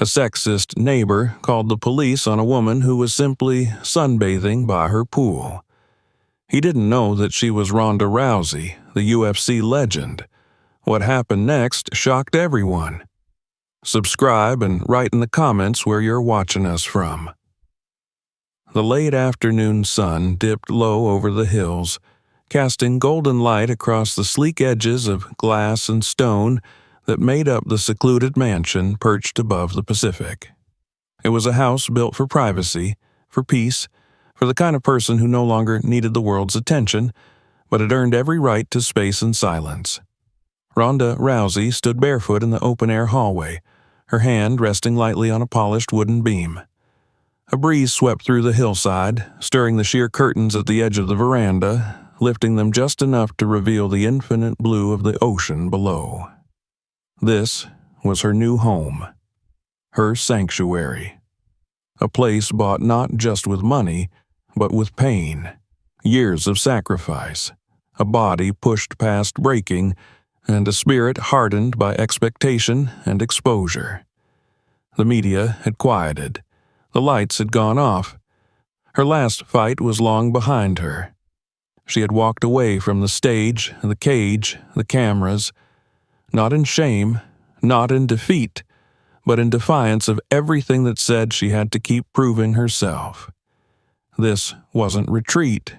A sexist neighbor called the police on a woman who was simply sunbathing by her pool. He didn't know that she was Ronda Rousey, the UFC legend. What happened next shocked everyone. Subscribe and write in the comments where you're watching us from. The late afternoon sun dipped low over the hills, casting golden light across the sleek edges of glass and stone that made up the secluded mansion perched above the Pacific. It was a house built for privacy, for peace, for the kind of person who no longer needed the world's attention, but had earned every right to space and silence. Ronda Rousey stood barefoot in the open-air hallway, her hand resting lightly on a polished wooden beam. A breeze swept through the hillside, stirring the sheer curtains at the edge of the veranda, lifting them just enough to reveal the infinite blue of the ocean below. This was her new home, her sanctuary. A place bought not just with money, but with pain, years of sacrifice, a body pushed past breaking, and a spirit hardened by expectation and exposure. The media had quieted. The lights had gone off. Her last fight was long behind her. She had walked away from the stage, the cage, the cameras, not in shame, not in defeat, but in defiance of everything that said she had to keep proving herself. This wasn't retreat.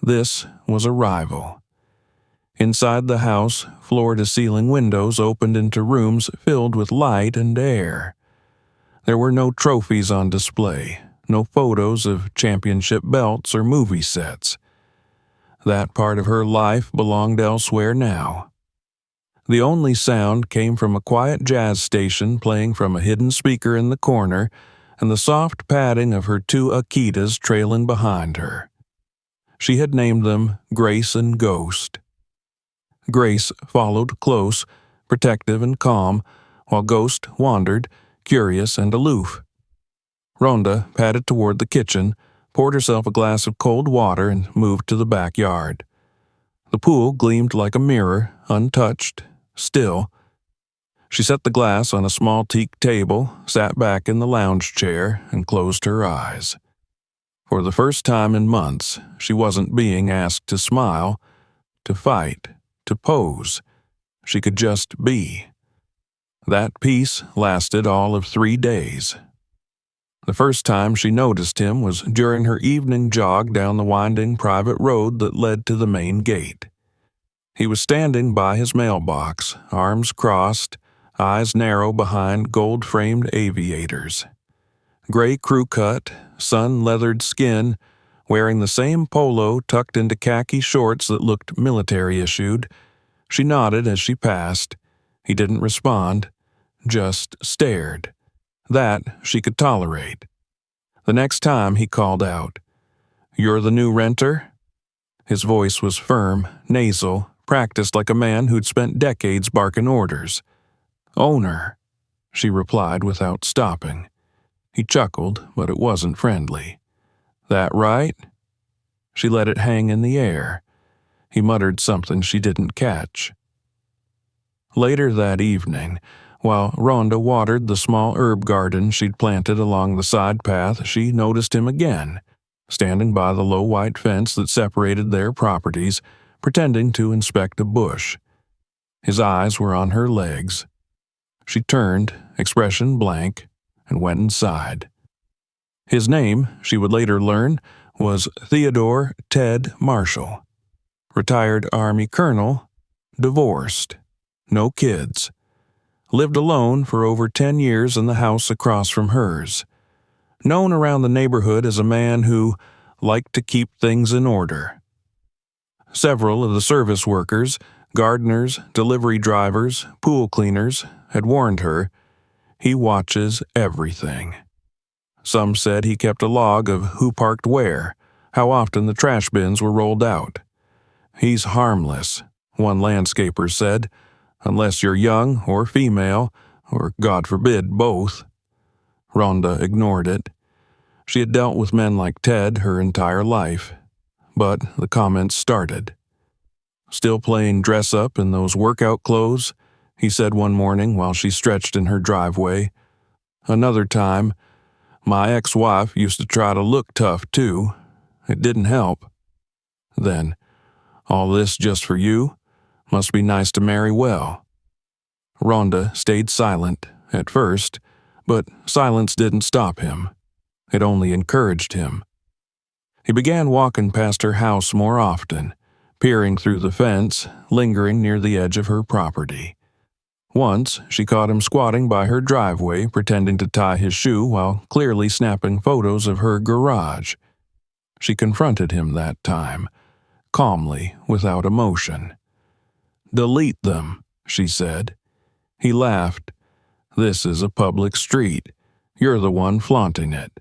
This was arrival. Inside the house, floor-to-ceiling windows opened into rooms filled with light and air. There were no trophies on display, no photos of championship belts or movie sets. That part of her life belonged elsewhere now. The only sound came from a quiet jazz station playing from a hidden speaker in the corner and the soft padding of her two Akitas trailing behind her. She had named them Grace and Ghost. Grace followed close, protective and calm, while Ghost wandered, curious and aloof. Ronda padded toward the kitchen, poured herself a glass of cold water, and moved to the backyard. The pool gleamed like a mirror, untouched, still. She set the glass on a small teak table, sat back in the lounge chair, and closed her eyes. For the first time in months, she wasn't being asked to smile, to fight, to pose. She could just be. That peace lasted all of 3 days. The first time she noticed him was during her evening jog down the winding private road that led to the main gate. He was standing by his mailbox, arms crossed, eyes narrow behind gold-framed aviators. Gray crew-cut, sun-leathered skin, wearing the same polo tucked into khaki shorts that looked military-issued. She nodded as she passed. He didn't respond, just stared. That she could tolerate. The next time he called out, "You're the new renter?" His voice was firm, nasal, practiced like a man who'd spent decades barking orders. "Owner," she replied without stopping. He chuckled, but it wasn't friendly. "That right?" She let it hang in the air. He muttered something she didn't catch. Later that evening, while Ronda watered the small herb garden she'd planted along the side path, she noticed him again, standing by the low white fence that separated their properties, pretending to inspect a bush. His eyes were on her legs. She turned, expression blank, and went inside. His name, she would later learn, was Theodore Ted Marshall. Retired Army colonel, divorced, no kids. Lived alone for over 10 years in the house across from hers. Known around the neighborhood as a man who liked to keep things in order. Several of the service workers, gardeners, delivery drivers, pool cleaners, had warned her, he watches everything. Some said he kept a log of who parked where, how often the trash bins were rolled out. He's harmless, one landscaper said, unless you're young or female, or God forbid, both. Ronda ignored it. She had dealt with men like Ted her entire life. But the comments started. "Still playing dress-up in those workout clothes?" he said one morning while she stretched in her driveway. Another time, my ex-wife used to try to look tough too. It didn't help. Then, all this just for you? Must be nice to marry well. Rhonda stayed silent at first, but silence didn't stop him. It only encouraged him. He began walking past her house more often, peering through the fence, lingering near the edge of her property. Once, she caught him squatting by her driveway, pretending to tie his shoe while clearly snapping photos of her garage. She confronted him that time, calmly, without emotion. "Delete them," she said. He laughed. "This is a public street. You're the one flaunting it."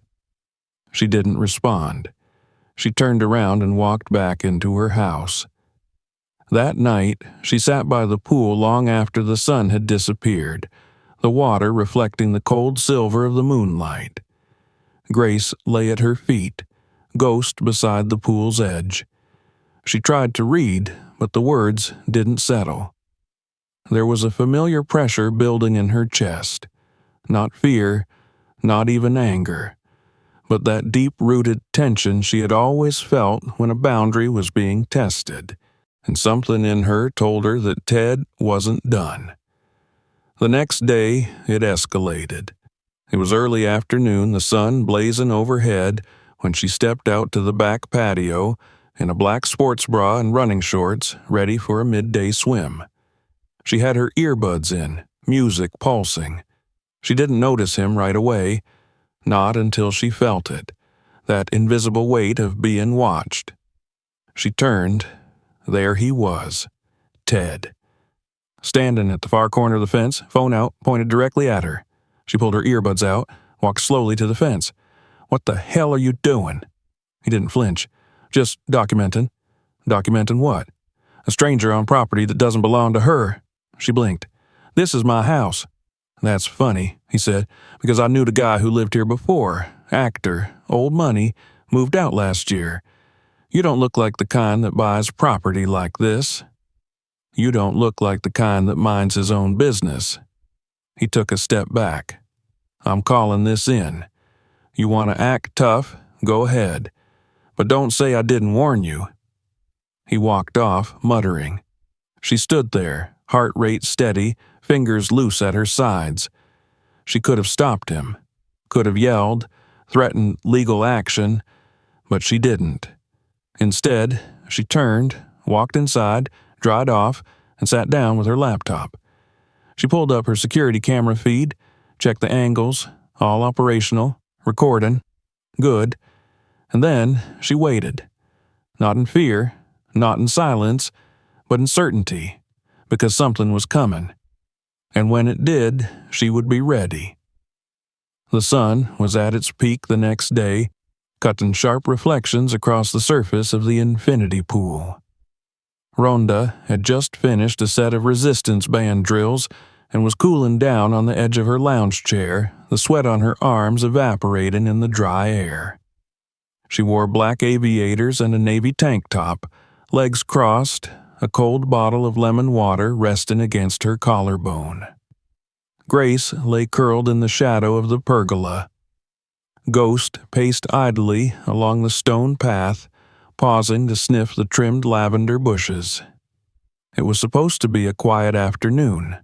She didn't respond. She turned around and walked back into her house. That night, she sat by the pool long after the sun had disappeared, the water reflecting the cold silver of the moonlight. Grace lay at her feet, ghost beside the pool's edge. She tried to read, but the words didn't settle. There was a familiar pressure building in her chest. Not fear, not even anger, but that deep-rooted tension she had always felt when a boundary was being tested, and something in her told her that Ted wasn't done. The next day, it escalated. It was early afternoon, the sun blazing overhead, when she stepped out to the back patio in a black sports bra and running shorts, ready for a midday swim. She had her earbuds in, music pulsing. She didn't notice him right away, not until she felt it, that invisible weight of being watched. She turned. There he was, Ted. Standing at the far corner of the fence, phone out, pointed directly at her. She pulled her earbuds out, walked slowly to the fence. "What the hell are you doing?" He didn't flinch. "Just documenting." "Documenting what?" "A stranger on property that doesn't belong to her." She blinked. "This is my house." "That's funny," he said, "because I knew the guy who lived here before. Actor, old money, moved out last year. You don't look like the kind that buys property like this. You don't look like the kind that minds his own business." He took a step back. "I'm calling this in. You want to act tough? Go ahead. But don't say I didn't warn you." He walked off, muttering. She stood there, heart rate steady, fingers loose at her sides. She could have stopped him, could have yelled, threatened legal action, but she didn't. Instead, she turned, walked inside, dried off, and sat down with her laptop. She pulled up her security camera feed, checked the angles, all operational, recording, good, and then she waited. Not in fear, not in silence, but in certainty, because something was coming. And when it did, she would be ready. The sun was at its peak the next day, cutting sharp reflections across the surface of the infinity pool. Rhonda had just finished a set of resistance band drills and was cooling down on the edge of her lounge chair, the sweat on her arms evaporating in the dry air. She wore black aviators and a navy tank top, legs crossed, a cold bottle of lemon water resting against her collarbone. Grace lay curled in the shadow of the pergola. Ghost paced idly along the stone path, pausing to sniff the trimmed lavender bushes. It was supposed to be a quiet afternoon.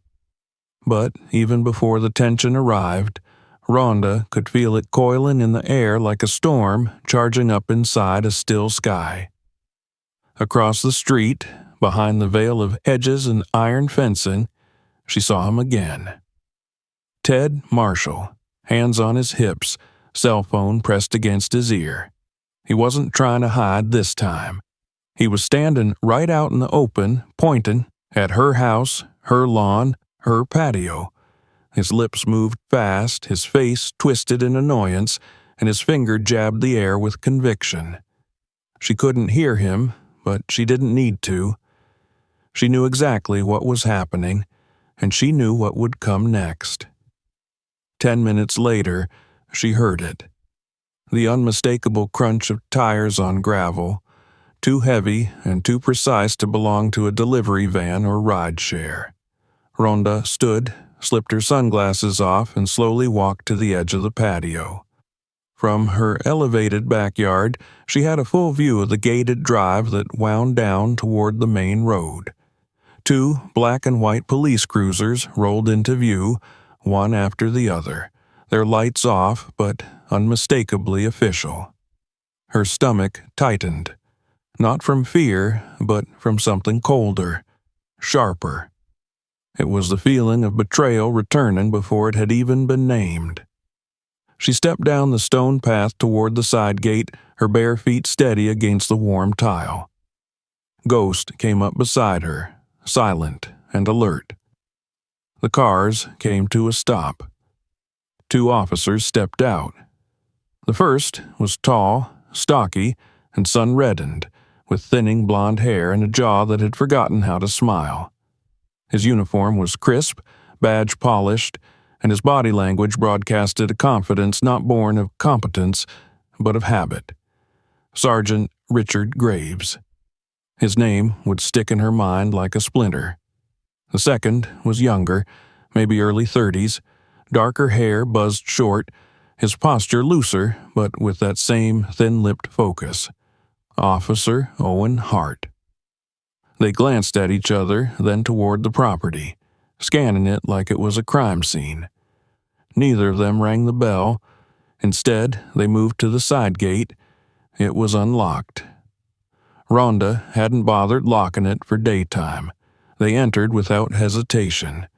But even before the tension arrived, Rhonda could feel it coiling in the air like a storm charging up inside a still sky. Across the street, behind the veil of hedges and iron fencing, she saw him again. Ted Marshall, hands on his hips, cell phone pressed against his ear. He wasn't trying to hide this time. He was standing right out in the open, pointing at her house, her lawn, her patio. His lips moved fast, his face twisted in annoyance, and his finger jabbed the air with conviction. She couldn't hear him, but she didn't need to. She knew exactly what was happening, and she knew what would come next. 10 minutes later, she heard it. The unmistakable crunch of tires on gravel, too heavy and too precise to belong to a delivery van or ride share. Rhonda stood, slipped her sunglasses off, and slowly walked to the edge of the patio. From her elevated backyard, she had a full view of the gated drive that wound down toward the main road. 2 black and white police cruisers rolled into view, one after the other, their lights off but unmistakably official. Her stomach tightened, not from fear, but from something colder, sharper. It was the feeling of betrayal returning before it had even been named. She stepped down the stone path toward the side gate, her bare feet steady against the warm tile. Ghost came up beside her, silent and alert. The cars came to a stop. 2 officers stepped out. The first was tall, stocky, and sun-reddened, with thinning blonde hair and a jaw that had forgotten how to smile. His uniform was crisp, badge polished, and his body language broadcasted a confidence not born of competence, but of habit. Sergeant Richard Graves. His name would stick in her mind like a splinter. The second was younger, maybe early 30s, darker hair buzzed short, his posture looser, but with that same thin-lipped focus. Officer Owen Hart. They glanced at each other, then toward the property, scanning it like it was a crime scene. Neither of them rang the bell. Instead, they moved to the side gate. It was unlocked. Ronda hadn't bothered locking it for daytime. They entered without hesitation,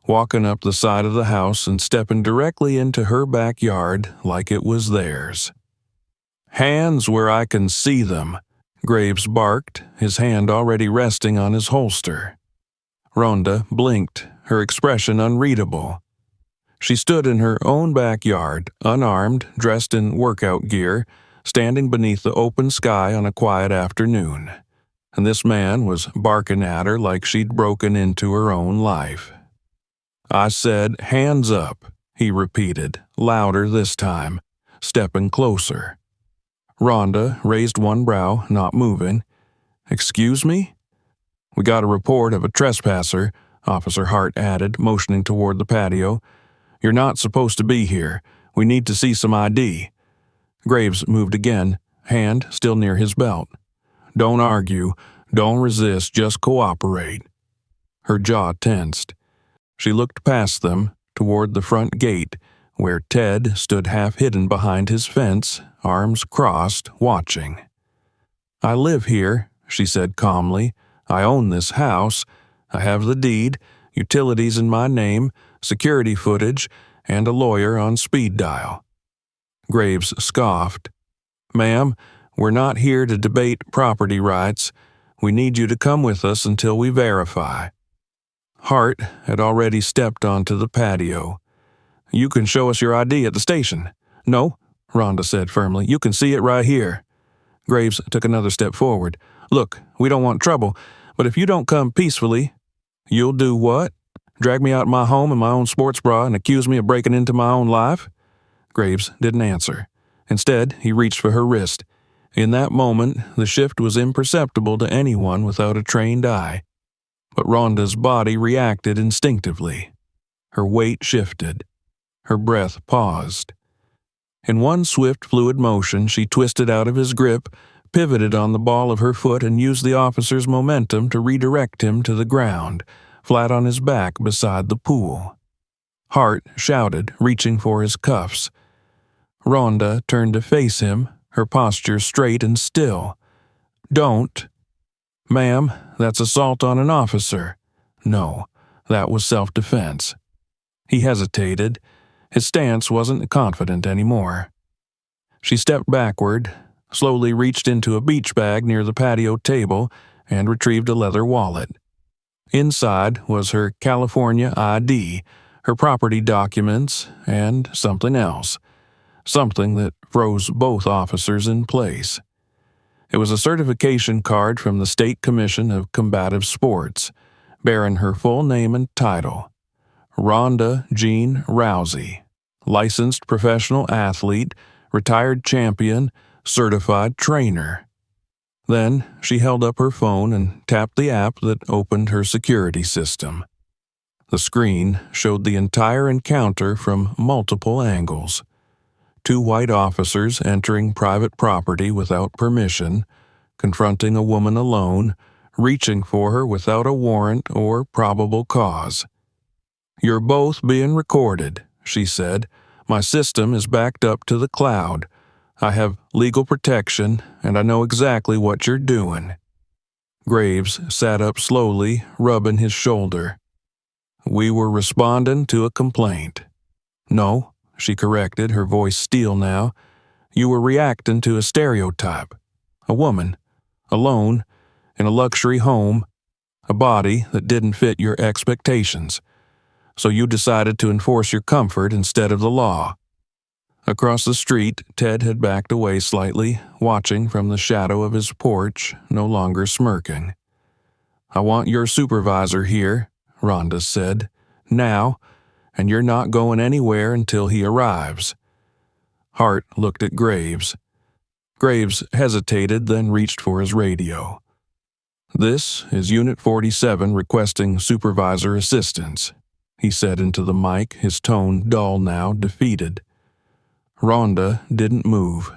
walking up the side of the house and stepping directly into her backyard like it was theirs. "Hands where I can see them," Graves barked, his hand already resting on his holster. Ronda blinked, her expression unreadable. She stood in her own backyard, unarmed, dressed in workout gear, standing beneath the open sky on a quiet afternoon. And this man was barking at her like she'd broken into her own life. "I said, hands up," he repeated, louder this time, stepping closer. Ronda raised one brow, not moving. "Excuse me?" "We got a report of a trespasser," Officer Hart added, motioning toward the patio. "You're not supposed to be here. We need to see some ID." Graves moved again, hand still near his belt. "Don't argue. Don't resist. Just cooperate." Her jaw tensed. She looked past them, toward the front gate, where Ted stood half hidden behind his fence, arms crossed, watching. "I live here," she said calmly. "I own this house. I have the deed, utilities in my name, security footage, and a lawyer on speed dial." Graves scoffed. "Ma'am, we're not here to debate property rights. We need you to come with us until we verify." Hart had already stepped onto the patio. "You can show us your ID at the station." "No," Ronda said firmly. "You can see it right here." Graves took another step forward. "Look, we don't want trouble, but if you don't come peacefully—" "You'll do what? Drag me out of my home in my own sports bra and accuse me of breaking into my own life?" Graves didn't answer. Instead, he reached for her wrist. In that moment, the shift was imperceptible to anyone without a trained eye. But Ronda's body reacted instinctively. Her weight shifted. Her breath paused. In one swift, fluid motion, she twisted out of his grip, pivoted on the ball of her foot, and used the officer's momentum to redirect him to the ground, flat on his back beside the pool. Hart shouted, reaching for his cuffs. Ronda turned to face him, her posture straight and still. "Don't." "Ma'am, that's assault on an officer." "No, that was self-defense." He hesitated. His stance wasn't confident anymore. She stepped backward, slowly reached into a beach bag near the patio table, and retrieved a leather wallet. Inside was her California ID, her property documents, and something else. Something that froze both officers in place. It was a certification card from the State Commission of Combative Sports, bearing her full name and title. Ronda Jean Rousey, licensed professional athlete, retired champion, certified trainer. Then she held up her phone and tapped the app that opened her security system. The screen showed the entire encounter from multiple angles. Two white officers entering private property without permission, confronting a woman alone, reaching for her without a warrant or probable cause. "You're both being recorded," she said. "My system is backed up to the cloud. I have legal protection, and I know exactly what you're doing." Graves sat up slowly, rubbing his shoulder. "We were responding to a complaint." "No," she corrected, her voice steel now. "You were reacting to a stereotype. A woman, alone, in a luxury home, a body that didn't fit your expectations. So you decided to enforce your comfort instead of the law." Across the street, Ted had backed away slightly, watching from the shadow of his porch, no longer smirking. "I want your supervisor here," Ronda said. "Now, and you're not going anywhere until he arrives." Hart looked at Graves. Graves hesitated, then reached for his radio. "This is Unit 47 requesting supervisor assistance," he said into the mic, his tone dull now, defeated. Ronda didn't move.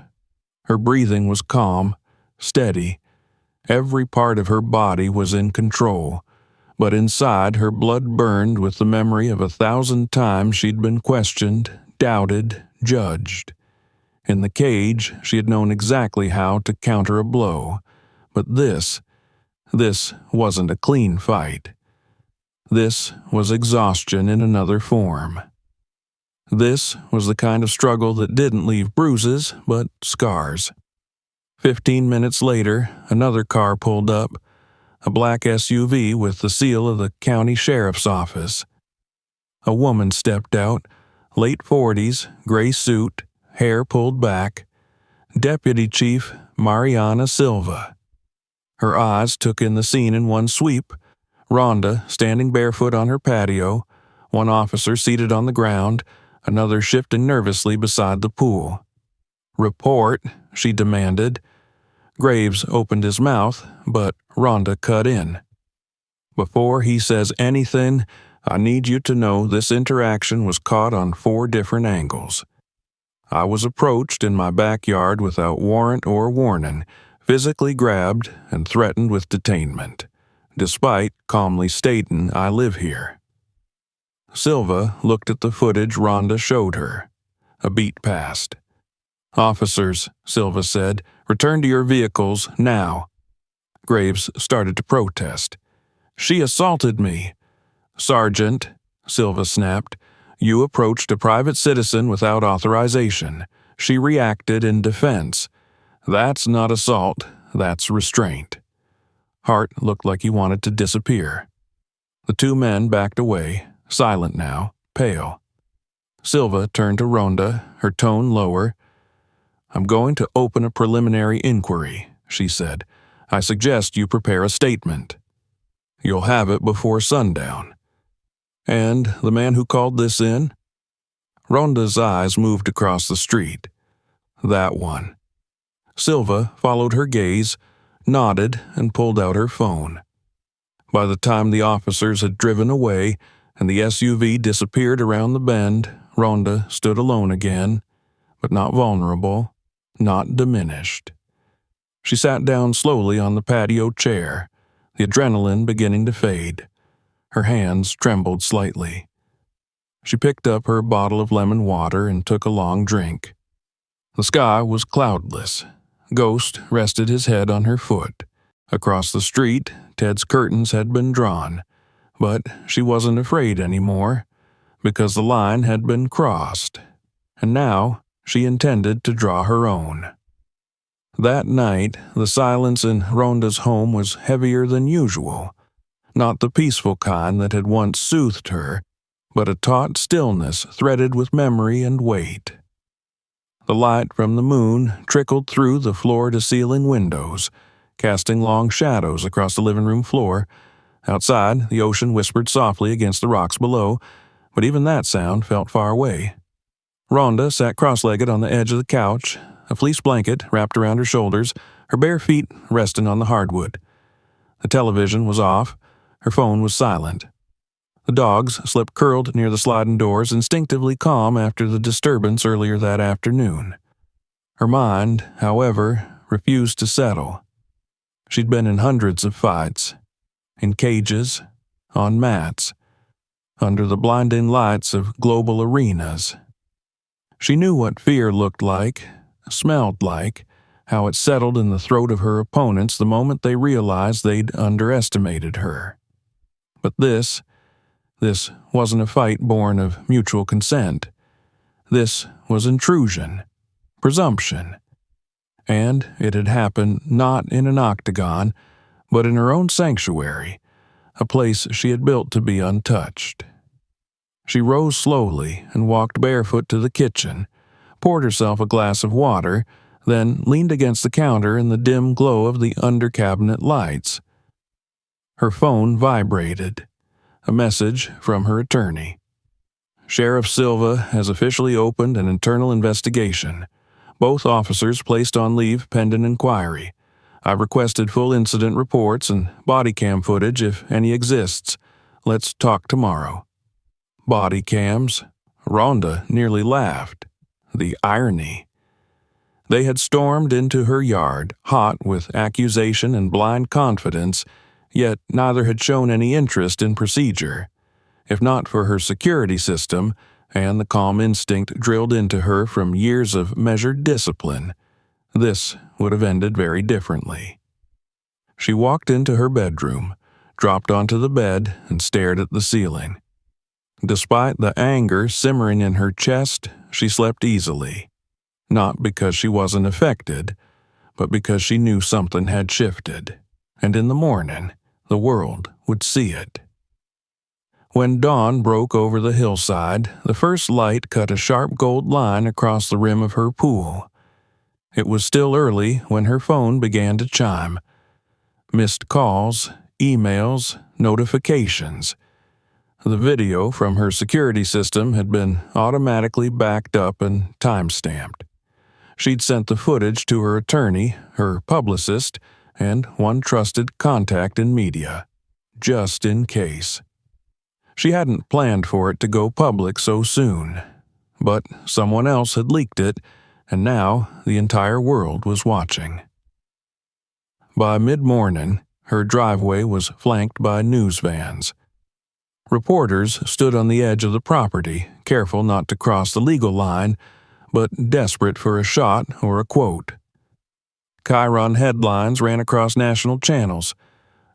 Her breathing was calm, steady. Every part of her body was in control, but inside her blood burned with the memory of 1,000 times she'd been questioned, doubted, judged. In the cage, she had known exactly how to counter a blow, but this wasn't a clean fight. This was exhaustion in another form. This was the kind of struggle that didn't leave bruises, but scars. 15 minutes later, another car pulled up, a black SUV with the seal of the county sheriff's office. A woman stepped out, late 40s, gray suit, hair pulled back. Deputy Chief Mariana Silva. Her eyes took in the scene in one sweep. Ronda standing barefoot on her patio, one officer seated on the ground, another shifting nervously beside the pool. "Report," she demanded. Graves opened his mouth, but Ronda cut in. "Before he says anything, I need you to know this interaction was caught on 4 different angles. I was approached in my backyard without warrant or warning, physically grabbed and threatened with detainment, despite calmly stating I live here." Silva looked at the footage Ronda showed her. A beat passed. "Officers," Silva said, "return to your vehicles now." Graves started to protest. "She assaulted me." "Sergeant," Silva snapped, "you approached a private citizen without authorization. She reacted in defense. That's not assault, that's restraint." Hart looked like he wanted to disappear. The 2 men backed away, silent now, pale. Silva turned to Ronda, her tone lower. "I'm going to open a preliminary inquiry," she said. "I suggest you prepare a statement. You'll have it before sundown." "And the man who called this in?" Ronda's eyes moved across the street. "That one." Silva followed her gaze, nodded, and pulled out her phone. By the time the officers had driven away and the SUV disappeared around the bend, Ronda stood alone again, but not vulnerable, not diminished. She sat down slowly on the patio chair, the adrenaline beginning to fade. Her hands trembled slightly. She picked up her bottle of lemon water and took a long drink. The sky was cloudless. Ghost rested his head on her foot. Across the street, Ted's curtains had been drawn, but she wasn't afraid anymore, because the line had been crossed, and now she intended to draw her own. That night, the silence in Ronda's home was heavier than usual, not the peaceful kind that had once soothed her, but a taut stillness threaded with memory and weight. The light from the moon trickled through the floor-to-ceiling windows, casting long shadows across the living room floor. Outside, the ocean whispered softly against the rocks below, but even that sound felt far away. Ronda sat cross-legged on the edge of the couch, a fleece blanket wrapped around her shoulders, her bare feet resting on the hardwood. The television was off. Her phone was silent. The dogs slept curled near the sliding doors, instinctively calm after the disturbance earlier that afternoon. Her mind, however, refused to settle. She'd been in hundreds of fights, in cages, on mats, under the blinding lights of global arenas. She knew what fear looked like, smelled like, how it settled in the throat of her opponents the moment they realized they'd underestimated her. But this wasn't a fight born of mutual consent. This was intrusion, presumption. And it had happened not in an octagon, but in her own sanctuary, a place she had built to be untouched. She rose slowly and walked barefoot to the kitchen, poured herself a glass of water, then leaned against the counter in the dim glow of the under-cabinet lights. Her phone vibrated. A message from her attorney. Sheriff Silva has officially opened an internal investigation. Both officers placed on leave pending inquiry. I've requested full incident reports and body cam footage if any exists. Let's talk tomorrow. Body cams? Ronda nearly laughed. The irony. They had stormed into her yard, hot with accusation and blind confidence, yet neither had shown any interest in procedure. If not for her security system and the calm instinct drilled into her from years of measured discipline, this would have ended very differently. She walked into her bedroom, dropped onto the bed, and stared at the ceiling. Despite the anger simmering in her chest, she slept easily. Not because she wasn't affected, but because she knew something had shifted, and in the morning, the world would see it. When dawn broke over the hillside, the first light cut a sharp gold line across the rim of her pool. It was still early when her phone began to chime. Missed calls, emails, notifications. The video from her security system had been automatically backed up and time-stamped. She'd sent the footage to her attorney, her publicist, and one trusted contact in media, just in case. She hadn't planned for it to go public so soon, but someone else had leaked it, and now the entire world was watching. By mid-morning, her driveway was flanked by news vans. Reporters stood on the edge of the property, careful not to cross the legal line, but desperate for a shot or a quote. Chiron headlines ran across national channels.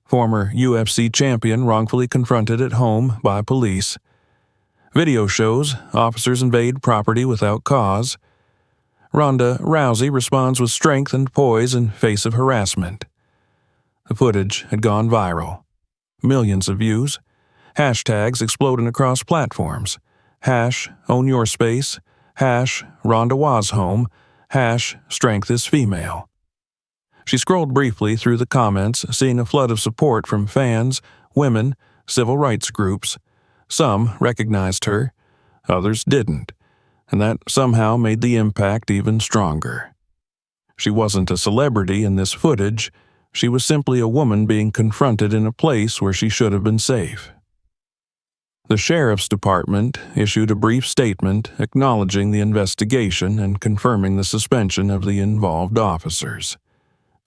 Former UFC champion wrongfully confronted at home by police. Video shows officers invade property without cause. Ronda Rousey responds with strength and poise in face of harassment. The footage had gone viral. Millions of views. Hashtags exploding across platforms. #OwnYourSpace. #Ronda was home. #Strength is female. She scrolled briefly through the comments, seeing a flood of support from fans, women, civil rights groups. Some recognized her, others didn't, and that somehow made the impact even stronger. She wasn't a celebrity in this footage. She was simply a woman being confronted in a place where she should have been safe. The sheriff's department issued a brief statement acknowledging the investigation and confirming the suspension of the involved officers.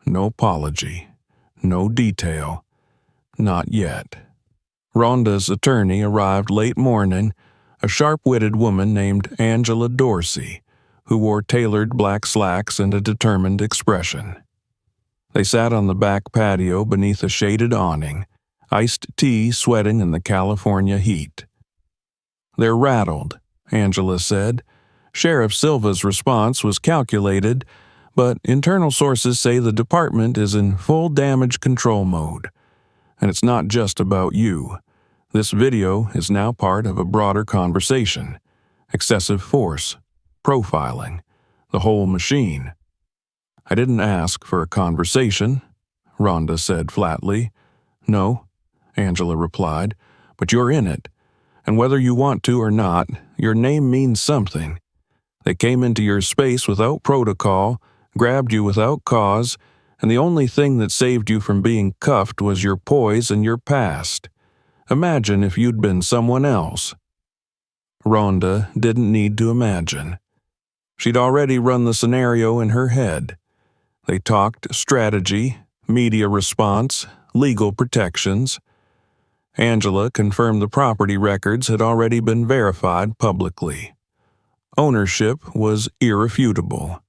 No apology, no detail, not yet. Ronda's attorney arrived late morning, a sharp-witted woman named Angela Dorsey, who wore tailored black slacks and a determined expression. They sat on the back patio beneath a shaded awning, iced tea sweating in the California heat. "They're rattled," Angela said. Sheriff Silva's response was calculated, but internal sources say the department is in full damage control mode. And it's not just about you. This video is now part of a broader conversation. Excessive force, profiling, the whole machine. "I didn't ask for a conversation," Ronda said flatly. "No," Angela replied, "but you're in it. And whether you want to or not, your name means something. They came into your space without protocol, grabbed you without cause, and the only thing that saved you from being cuffed was your poise and your past. Imagine if you'd been someone else. Rhonda didn't need to imagine. She'd already run the scenario in her head. They talked strategy, media response, legal protections. Angela confirmed the property records had already been verified publicly. Ownership was irrefutable.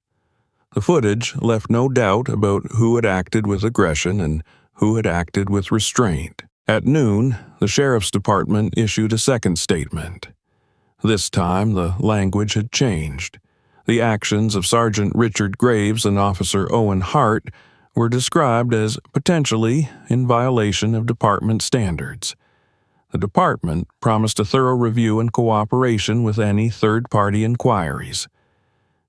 The footage left no doubt about who had acted with aggression and who had acted with restraint. At noon, the sheriff's department issued a second statement. This time, the language had changed. The actions of Sergeant Richard Graves and Officer Owen Hart were described as potentially in violation of department standards. The department promised a thorough review and cooperation with any third-party inquiries.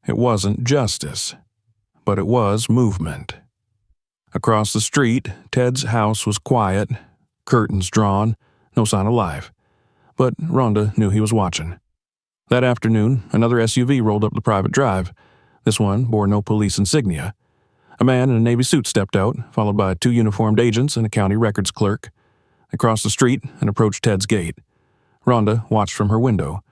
It wasn't justice, but it was movement. Across the street, Ted's house was quiet, curtains drawn, no sign of life. But Rhonda knew he was watching. That afternoon, another SUV rolled up the private drive. This one bore no police insignia. A man in a Navy suit stepped out, followed by 2 uniformed agents and a county records clerk. They crossed the street and approached Ted's gate. Rhonda watched from her window.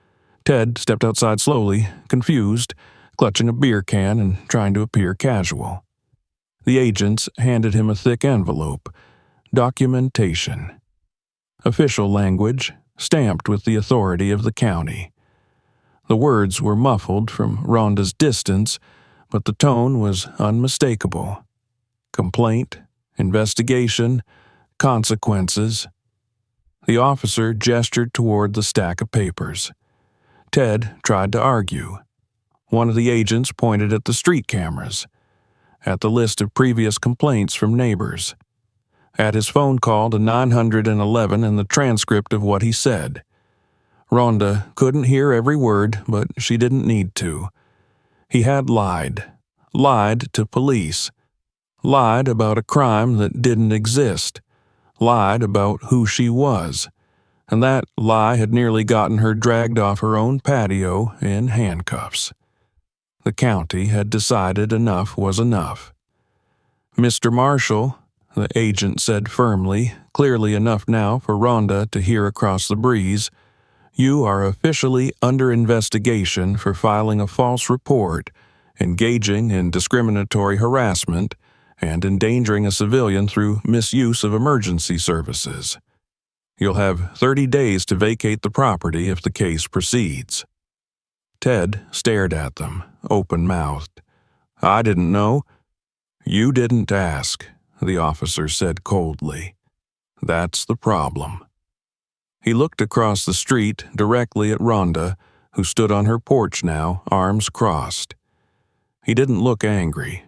Ted stepped outside slowly, confused, clutching a beer can and trying to appear casual. The agents handed him a thick envelope. Documentation. Official language, stamped with the authority of the county. The words were muffled from Rhonda's distance, but the tone was unmistakable. Complaint, investigation, consequences. The officer gestured toward the stack of papers. Ted tried to argue. One of the agents pointed at the street cameras, at the list of previous complaints from neighbors, at his phone call to 911 and the transcript of what he said. Rhonda couldn't hear every word, but she didn't need to. He had lied to police, lied about a crime that didn't exist, lied about who she was, and that lie had nearly gotten her dragged off her own patio in handcuffs. The county had decided enough was enough. "Mr. Marshall," the agent said firmly, clearly enough now for Rhonda to hear across the breeze, "you are officially under investigation for filing a false report, engaging in discriminatory harassment, and endangering a civilian through misuse of emergency services. You'll have 30 days to vacate the property if the case proceeds." Ted stared at them, open-mouthed. "I didn't know." "You didn't ask," the officer said coldly. "That's the problem." He looked across the street directly at Rhonda, who stood on her porch now, arms crossed. He didn't look angry.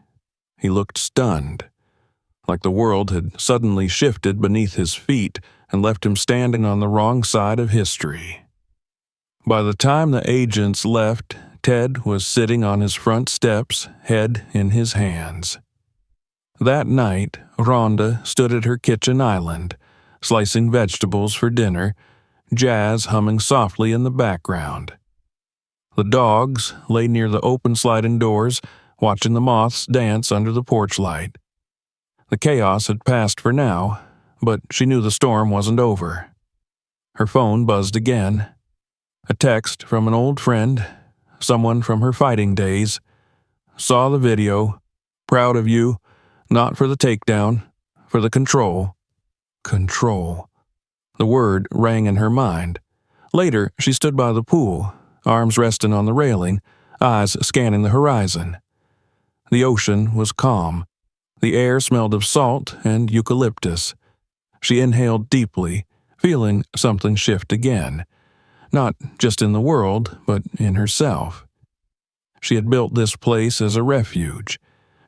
He looked stunned, like the world had suddenly shifted beneath his feet and left him standing on the wrong side of history. By the time the agents left, Ted was sitting on his front steps, head in his hands. That night, Rhonda stood at her kitchen island, slicing vegetables for dinner, jazz humming softly in the background. The dogs lay near the open sliding doors, watching the moths dance under the porch light. The chaos had passed for now, but she knew the storm wasn't over. Her phone buzzed again. A text from an old friend, someone from her fighting days. "Saw the video. Proud of you. Not for the takedown, for the control." Control. The word rang in her mind. Later, she stood by the pool, arms resting on the railing, eyes scanning the horizon. The ocean was calm. The air smelled of salt and eucalyptus. She inhaled deeply, feeling something shift again. Not just in the world, but in herself. She had built this place as a refuge.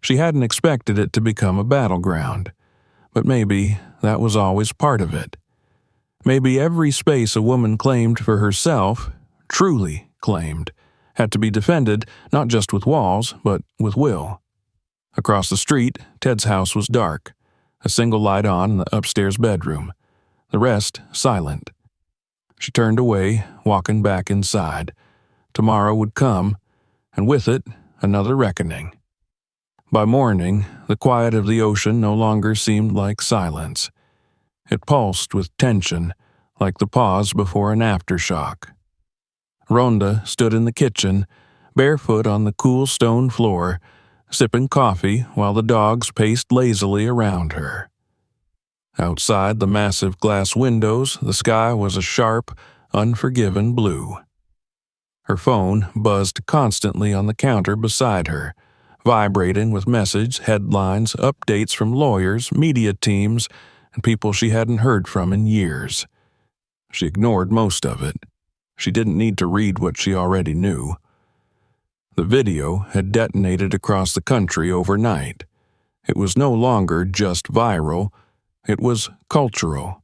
She hadn't expected it to become a battleground. But maybe that was always part of it. Maybe every space a woman claimed for herself, truly claimed, had to be defended not just with walls, but with will. Across the street, Ted's house was dark. A single light on in the upstairs bedroom. The rest silent. She turned away, walking back inside. Tomorrow would come, and with it, another reckoning. By morning, the quiet of the ocean no longer seemed like silence. It pulsed with tension, like the pause before an aftershock. Ronda stood in the kitchen, barefoot on the cool stone floor, sipping coffee while the dogs paced lazily around her. Outside the massive glass windows, the sky was a sharp, unforgiving blue. Her phone buzzed constantly on the counter beside her, vibrating with messages, headlines, updates from lawyers, media teams, and people she hadn't heard from in years. She ignored most of it. She didn't need to read what she already knew. The video had detonated across the country overnight. It was no longer just viral, it was cultural.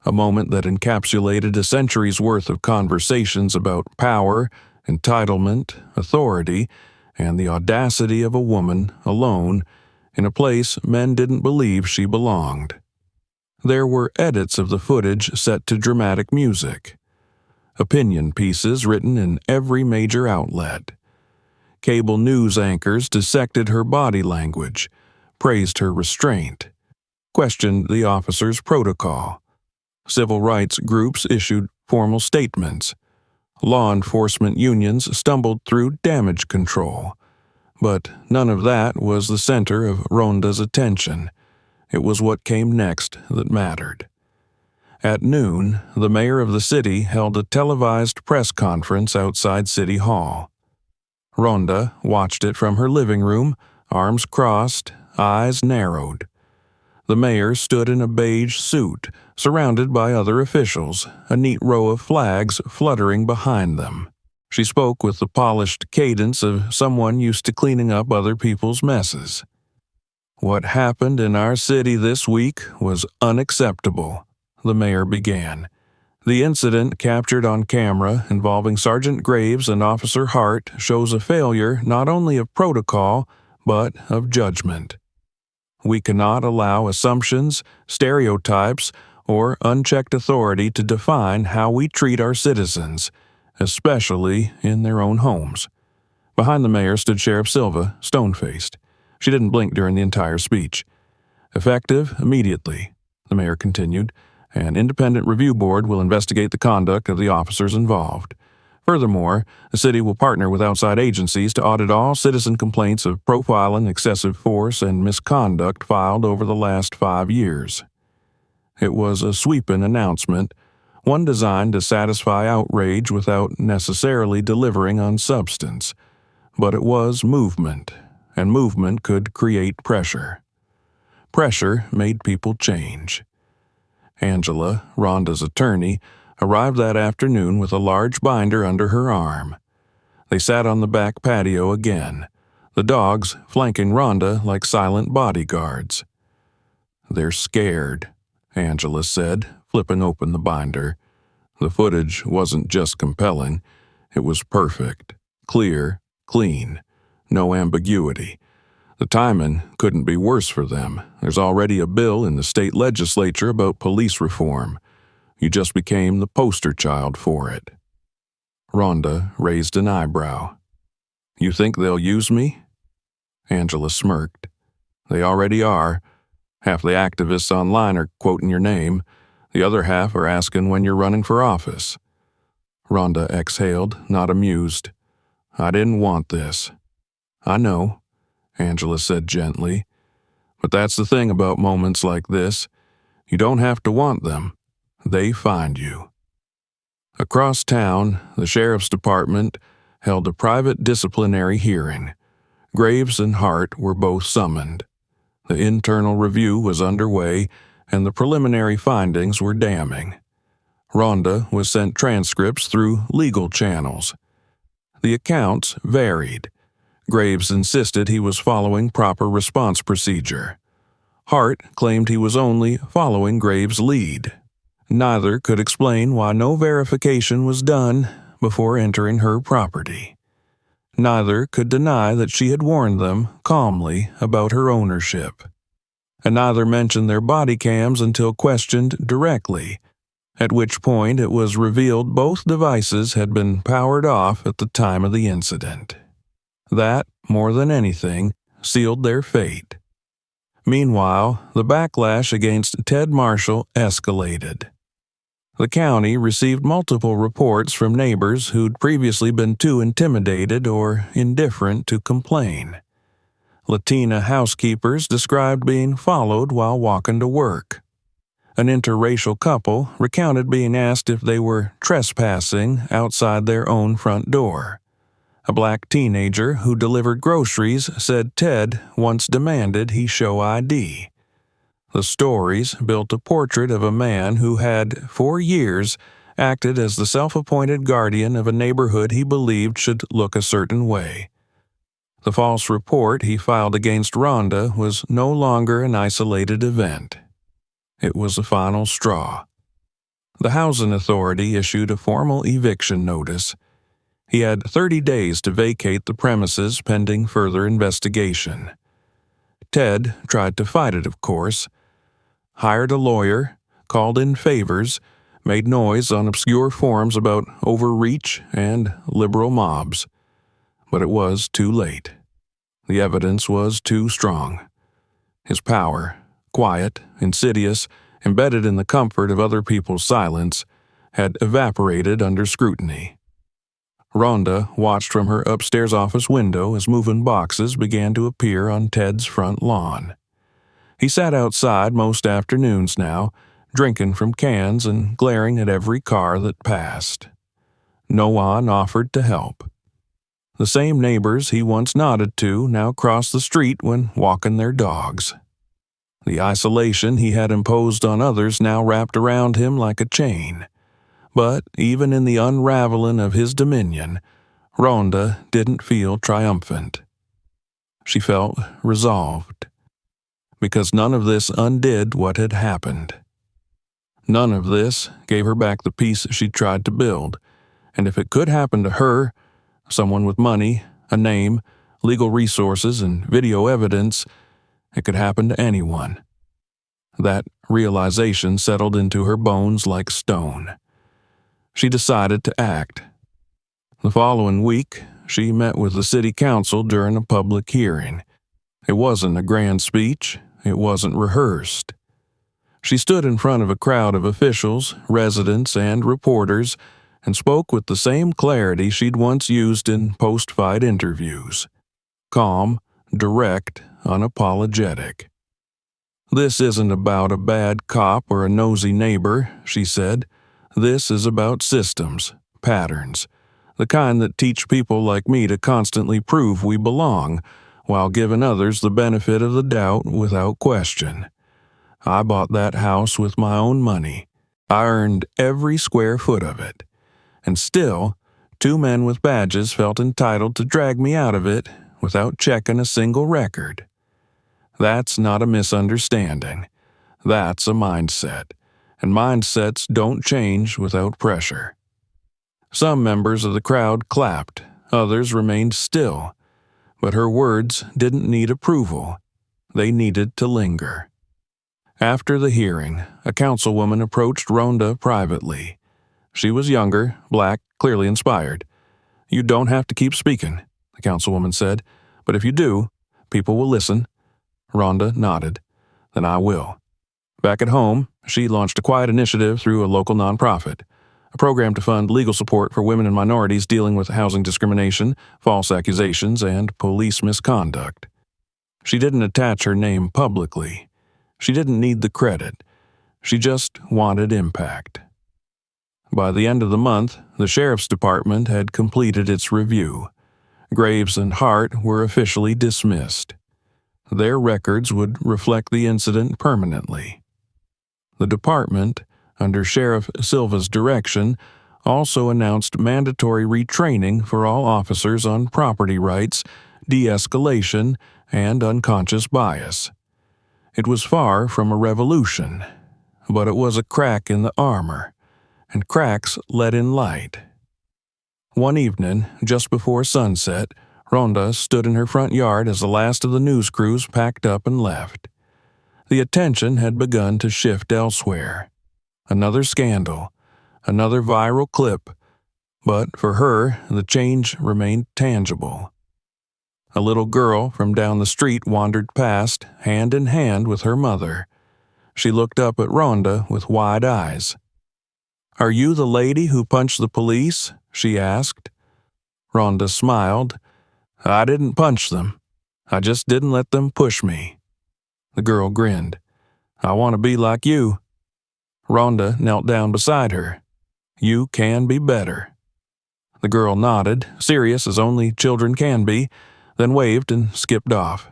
A moment that encapsulated a century's worth of conversations about power, entitlement, authority, and the audacity of a woman alone in a place men didn't believe she belonged. There were edits of the footage set to dramatic music, opinion pieces written in every major outlet. Cable news anchors dissected her body language, praised her restraint, questioned the officer's protocol. Civil rights groups issued formal statements. Law enforcement unions stumbled through damage control. But none of that was the center of Ronda's attention. It was what came next that mattered. At noon, the mayor of the city held a televised press conference outside City Hall. Ronda watched it from her living room, arms crossed, eyes narrowed. The mayor stood in a beige suit, surrounded by other officials, a neat row of flags fluttering behind them. She spoke with the polished cadence of someone used to cleaning up other people's messes. "What happened in our city this week was unacceptable," the mayor began. "The incident captured on camera involving Sergeant Graves and Officer Hart shows a failure not only of protocol, but of judgment. We cannot allow assumptions, stereotypes, or unchecked authority to define how we treat our citizens, especially in their own homes." Behind the mayor stood Sheriff Silva, stone-faced. She didn't blink during the entire speech. "Effective immediately," the mayor continued. "An independent review board will investigate the conduct of the officers involved. Furthermore, the city will partner with outside agencies to audit all citizen complaints of profiling, excessive force, and misconduct filed over the last 5 years." It was a sweeping announcement, one designed to satisfy outrage without necessarily delivering on substance. But it was movement, and movement could create pressure. Pressure made people change. Angela, Ronda's attorney, arrived that afternoon with a large binder under her arm. They sat on the back patio again, the dogs flanking Ronda like silent bodyguards. "They're scared," Angela said, flipping open the binder. The footage wasn't just compelling, it was perfect, clear, clean, no ambiguity. The timing couldn't be worse for them. There's already a bill in the state legislature about police reform. You just became the poster child for it. Ronda raised an eyebrow. "You think they'll use me?" Angela smirked. "They already are. Half the activists online are quoting your name. The other half are asking when you're running for office." Ronda exhaled, not amused. "I didn't want this." "I know," Angela said gently. "But that's the thing about moments like this. You don't have to want them. They find you." Across town, the sheriff's department held a private disciplinary hearing. Graves and Hart were both summoned. The internal review was underway, and the preliminary findings were damning. Ronda was sent transcripts through legal channels. The accounts varied. Graves insisted he was following proper response procedure. Hart claimed he was only following Graves' lead. Neither could explain why no verification was done before entering her property. Neither could deny that she had warned them calmly about her ownership. And neither mentioned their body cams until questioned directly, at which point it was revealed both devices had been powered off at the time of the incident. That, more than anything, sealed their fate. Meanwhile, the backlash against Ted Marshall escalated. The county received multiple reports from neighbors who'd previously been too intimidated or indifferent to complain. Latina housekeepers described being followed while walking to work. An interracial couple recounted being asked if they were trespassing outside their own front door. A black teenager who delivered groceries said Ted once demanded he show ID. The stories built a portrait of a man who had, for years, acted as the self-appointed guardian of a neighborhood he believed should look a certain way. The false report he filed against Ronda was no longer an isolated event. It was the final straw. The housing authority issued a formal eviction notice. He had 30 days to vacate the premises pending further investigation. Ted tried to fight it, of course. Hired a lawyer, called in favors, made noise on obscure forums about overreach and liberal mobs. But it was too late. The evidence was too strong. His power, quiet, insidious, embedded in the comfort of other people's silence, had evaporated under scrutiny. Ronda watched from her upstairs office window as moving boxes began to appear on Ted's front lawn. He sat outside most afternoons now, drinking from cans and glaring at every car that passed. No one offered to help. The same neighbors he once nodded to now crossed the street when walking their dogs. The isolation he had imposed on others now wrapped around him like a chain. But even in the unraveling of his dominion, Ronda didn't feel triumphant. She felt resolved. Because none of this undid what had happened. None of this gave her back the peace she'd tried to build, and if it could happen to her, someone with money, a name, legal resources, and video evidence, it could happen to anyone. That realization settled into her bones like stone. She decided to act. The following week, she met with the city council during a public hearing. It wasn't a grand speech. It wasn't rehearsed. She stood in front of a crowd of officials, residents, and reporters and spoke with the same clarity she'd once used in post-fight interviews. Calm, direct, unapologetic. "This isn't about a bad cop or a nosy neighbor," she said. "This is about systems, patterns, the kind that teach people like me to constantly prove we belong, while giving others the benefit of the doubt without question. I bought that house with my own money. I earned every square foot of it. And still, 2 men with badges felt entitled to drag me out of it without checking a single record. That's not a misunderstanding. That's a mindset. And mindsets don't change without pressure." Some members of the crowd clapped. Others remained still. But her words didn't need approval. They needed to linger. After the hearing, a councilwoman approached Ronda privately. She was younger, black, clearly inspired. "You don't have to keep speaking," the councilwoman said. "But if you do, people will listen." Ronda nodded. "Then I will." Back at home, she launched a quiet initiative through a local nonprofit. A program to fund legal support for women and minorities dealing with housing discrimination, false accusations, and police misconduct. She didn't attach her name publicly. She didn't need the credit. She just wanted impact. By the end of the month, the sheriff's department had completed its review. Graves and Hart were officially dismissed. Their records would reflect the incident permanently. The department, under Sheriff Silva's direction, also announced mandatory retraining for all officers on property rights, de-escalation, and unconscious bias. It was far from a revolution, but it was a crack in the armor, and cracks let in light. One evening, just before sunset, Ronda stood in her front yard as the last of the news crews packed up and left. The attention had begun to shift elsewhere. Another scandal, another viral clip, but for her, the change remained tangible. A little girl from down the street wandered past, hand in hand with her mother. She looked up at Ronda with wide eyes. "Are you the lady who punched the police?" she asked. Ronda smiled. "I didn't punch them. I just didn't let them push me." The girl grinned. "I want to be like you." Ronda knelt down beside her. "You can be better." The girl nodded, serious as only children can be, then waved and skipped off.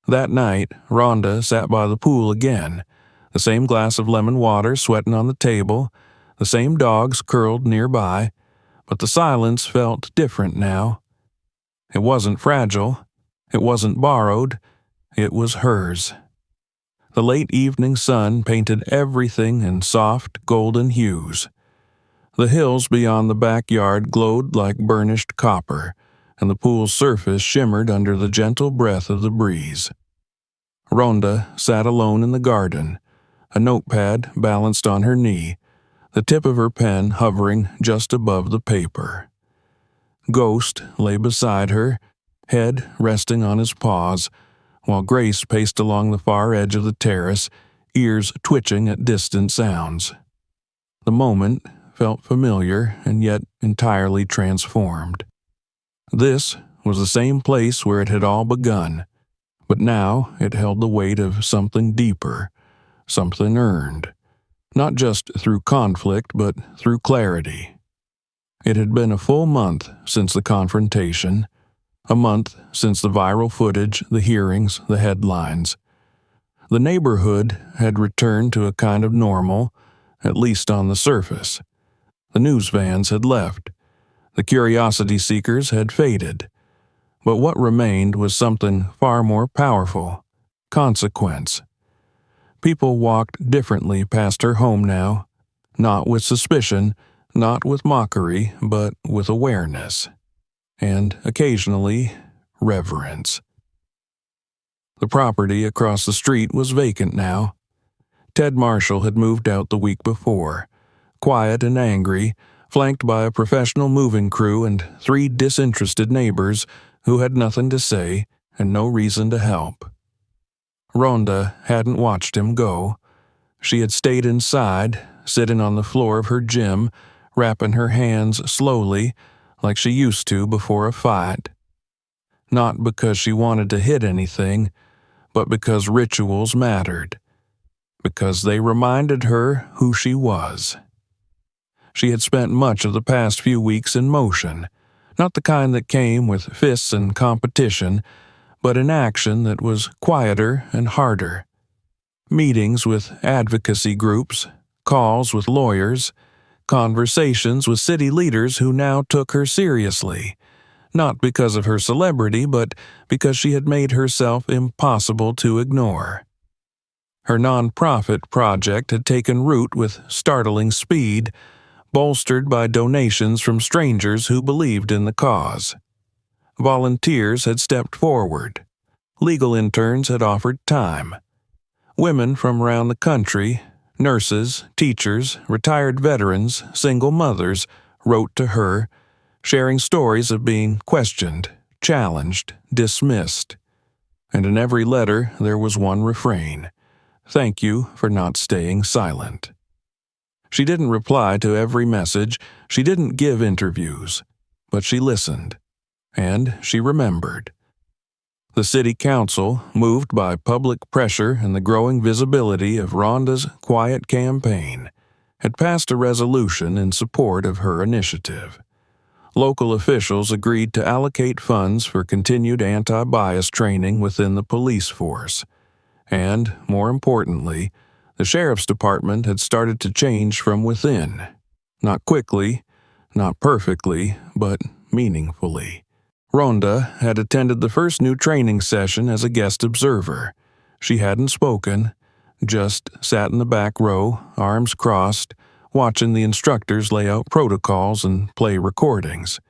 That night, Ronda sat by the pool again, the same glass of lemon water sweating on the table, the same dogs curled nearby, but the silence felt different now. It wasn't fragile, it wasn't borrowed, it was hers. The late evening sun painted everything in soft, golden hues. The hills beyond the backyard glowed like burnished copper, and the pool's surface shimmered under the gentle breath of the breeze. Ronda sat alone in the garden, a notepad balanced on her knee, the tip of her pen hovering just above the paper. Ghost lay beside her, head resting on his paws, while Grace paced along the far edge of the terrace, ears twitching at distant sounds. The moment felt familiar and yet entirely transformed. This was the same place where it had all begun, but now it held the weight of something deeper, something earned, not just through conflict but through clarity. It had been a full month since the confrontation, a month since the viral footage, the hearings, the headlines. The neighborhood had returned to a kind of normal, at least on the surface. The news vans had left. The curiosity seekers had faded. But what remained was something far more powerful: consequence. People walked differently past her home now, not with suspicion, not with mockery, but with awareness. And occasionally, reverence. The property across the street was vacant now. Ted Marshall had moved out the week before, quiet and angry, flanked by a professional moving crew and 3 disinterested neighbors who had nothing to say and no reason to help. Ronda hadn't watched him go. She had stayed inside, sitting on the floor of her gym, wrapping her hands slowly, like she used to before a fight. Not because she wanted to hit anything, but because rituals mattered. Because they reminded her who she was. She had spent much of the past few weeks in motion, not the kind that came with fists and competition, but in action that was quieter and harder. Meetings with advocacy groups, calls with lawyers, conversations with city leaders who now took her seriously, not because of her celebrity, but because she had made herself impossible to ignore. Her nonprofit project had taken root with startling speed, bolstered by donations from strangers who believed in the cause. Volunteers had stepped forward. Legal interns had offered time. Women from around the country, nurses, teachers, retired veterans, single mothers, wrote to her, sharing stories of being questioned, challenged, dismissed. And in every letter there was one refrain: "Thank you for not staying silent." She didn't reply to every message, she didn't give interviews, but she listened, and she remembered. The city council, moved by public pressure and the growing visibility of Ronda's quiet campaign, had passed a resolution in support of her initiative. Local officials agreed to allocate funds for continued anti-bias training within the police force, and, more importantly, the sheriff's department had started to change from within. Not quickly, not perfectly, but meaningfully. Ronda had attended the first new training session as a guest observer. She hadn't spoken, just sat in the back row, arms crossed, watching the instructors lay out protocols and play recordings.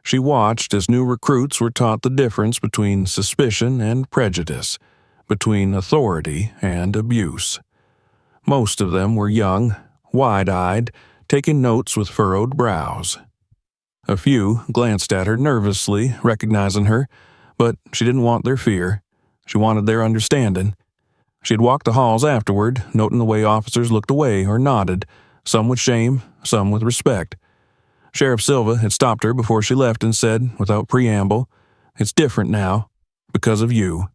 She watched as new recruits were taught the difference between suspicion and prejudice, between authority and abuse. Most of them were young, wide-eyed, taking notes with furrowed brows. A few glanced at her nervously, recognizing her, but she didn't want their fear. She wanted their understanding. She'd walked the halls afterward, noting the way officers looked away or nodded, some with shame, some with respect. Sheriff Silva had stopped her before she left and said, without preamble, "It's different now, because of you."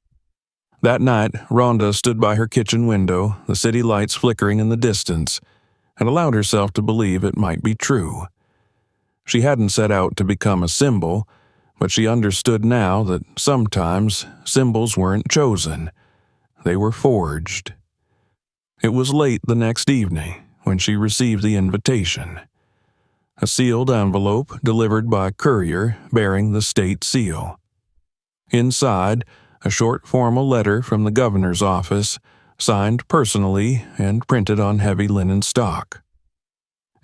That night, Rhonda stood by her kitchen window, the city lights flickering in the distance, and allowed herself to believe it might be true. She hadn't set out to become a symbol, but she understood now that sometimes symbols weren't chosen. They were forged. It was late the next evening when she received the invitation. A sealed envelope delivered by courier bearing the state seal. Inside, a short formal letter from the governor's office, signed personally and printed on heavy linen stock.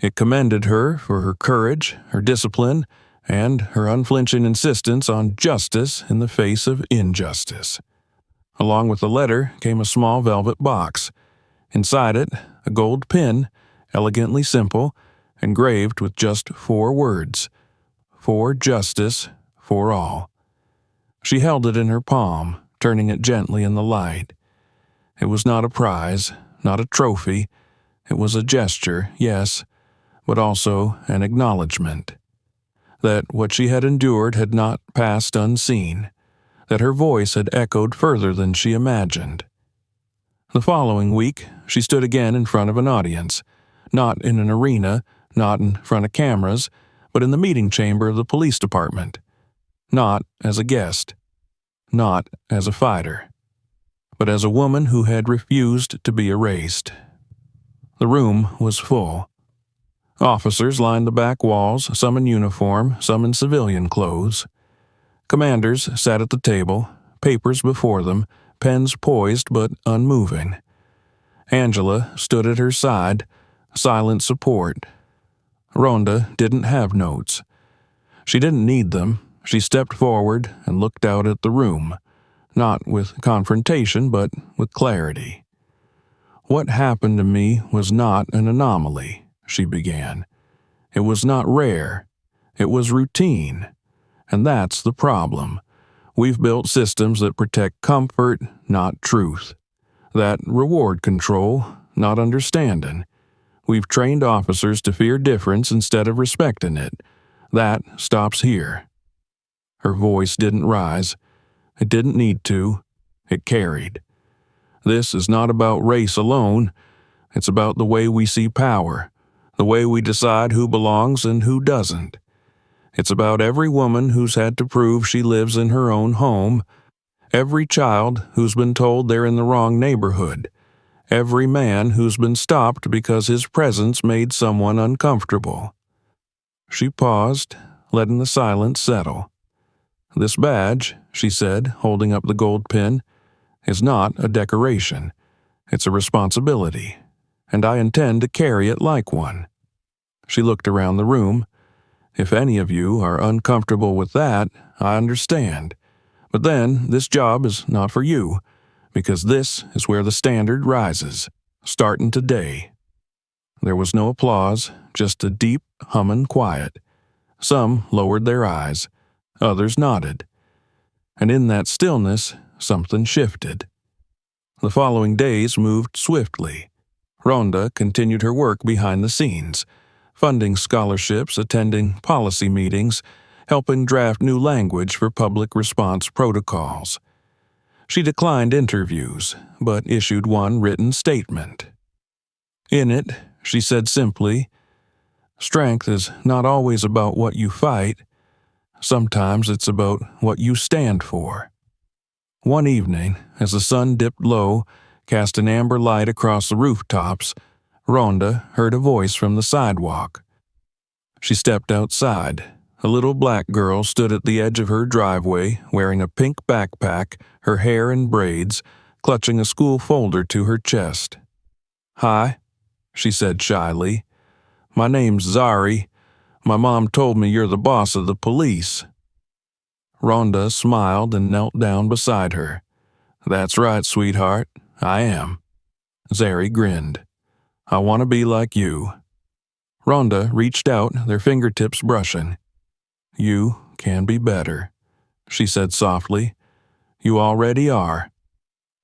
It commended her for her courage, her discipline, and her unflinching insistence on justice in the face of injustice. Along with the letter came a small velvet box. Inside it, a gold pin, elegantly simple, engraved with just 4 words: "For justice, for all." She held it in her palm, turning it gently in the light. It was not a prize, not a trophy. It was a gesture, yes, but also an acknowledgement. That what she had endured had not passed unseen, that her voice had echoed further than she imagined. The following week, she stood again in front of an audience, not in an arena, not in front of cameras, but in the meeting chamber of the police department. Not as a guest, not as a fighter, but as a woman who had refused to be erased. The room was full. Officers lined the back walls, some in uniform, some in civilian clothes. Commanders sat at the table, papers before them, pens poised but unmoving. Angela stood at her side, silent support. Rhonda didn't have notes. She didn't need them. She stepped forward and looked out at the room, not with confrontation but with clarity. "What happened to me was not an anomaly," she began. "It was not rare. It was routine. And that's the problem. We've built systems that protect comfort, not truth. That reward control, not understanding. We've trained officers to fear difference instead of respecting it. That stops here." Her voice didn't rise. It didn't need to. It carried. "This is not about race alone. It's about the way we see power, the way we decide who belongs and who doesn't. It's about every woman who's had to prove she lives in her own home, every child who's been told they're in the wrong neighborhood, every man who's been stopped because his presence made someone uncomfortable." She paused, letting the silence settle. "This badge," she said, holding up the gold pin, "is not a decoration. It's a responsibility, and I intend to carry it like one." She looked around the room. "If any of you are uncomfortable with that, I understand. But then this job is not for you, because this is where the standard rises, starting today." There was no applause, just a deep, humming quiet. Some lowered their eyes. Others nodded. And in that stillness, something shifted. The following days moved swiftly. Rhonda continued her work behind the scenes, funding scholarships, attending policy meetings, helping draft new language for public response protocols. She declined interviews, but issued one written statement. In it, she said simply, "Strength is not always about what you fight. Sometimes it's about what you stand for." One evening, as the sun dipped low, cast an amber light across the rooftops, Rhonda heard a voice from the sidewalk. She stepped outside. A little black girl stood at the edge of her driveway, wearing a pink backpack, her hair in braids, clutching a school folder to her chest. "Hi," she said shyly. "My name's Zari. My mom told me you're the boss of the police." Rhonda smiled and knelt down beside her. "That's right, sweetheart. I am." Zari grinned. "I want to be like you." Rhonda reached out, their fingertips brushing. "You can be better," she said softly. "You already are."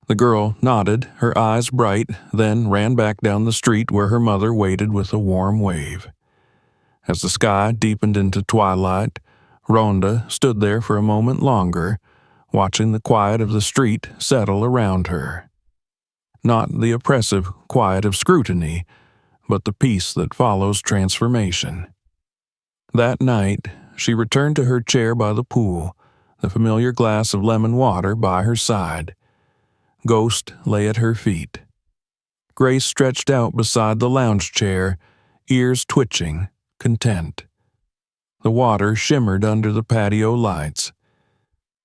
The girl nodded, her eyes bright, then ran back down the street where her mother waited with a warm wave. As the sky deepened into twilight, Rhonda stood there for a moment longer, watching the quiet of the street settle around her. Not the oppressive quiet of scrutiny, but the peace that follows transformation. That night, she returned to her chair by the pool, the familiar glass of lemon water by her side. Ghost lay at her feet. Grace stretched out beside the lounge chair, ears twitching, content. The water shimmered under the patio lights.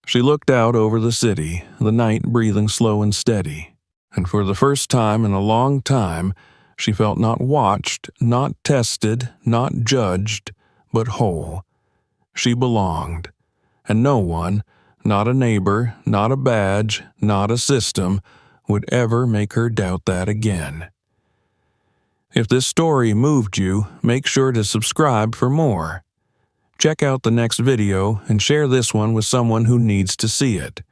She looked out over the city, the night breathing slow and steady, and for the first time in a long time, she felt not watched, not tested, not judged, but whole. She belonged, and no one, not a neighbor, not a badge, not a system, would ever make her doubt that again. If this story moved you, make sure to subscribe for more. Check out the next video and share this one with someone who needs to see it.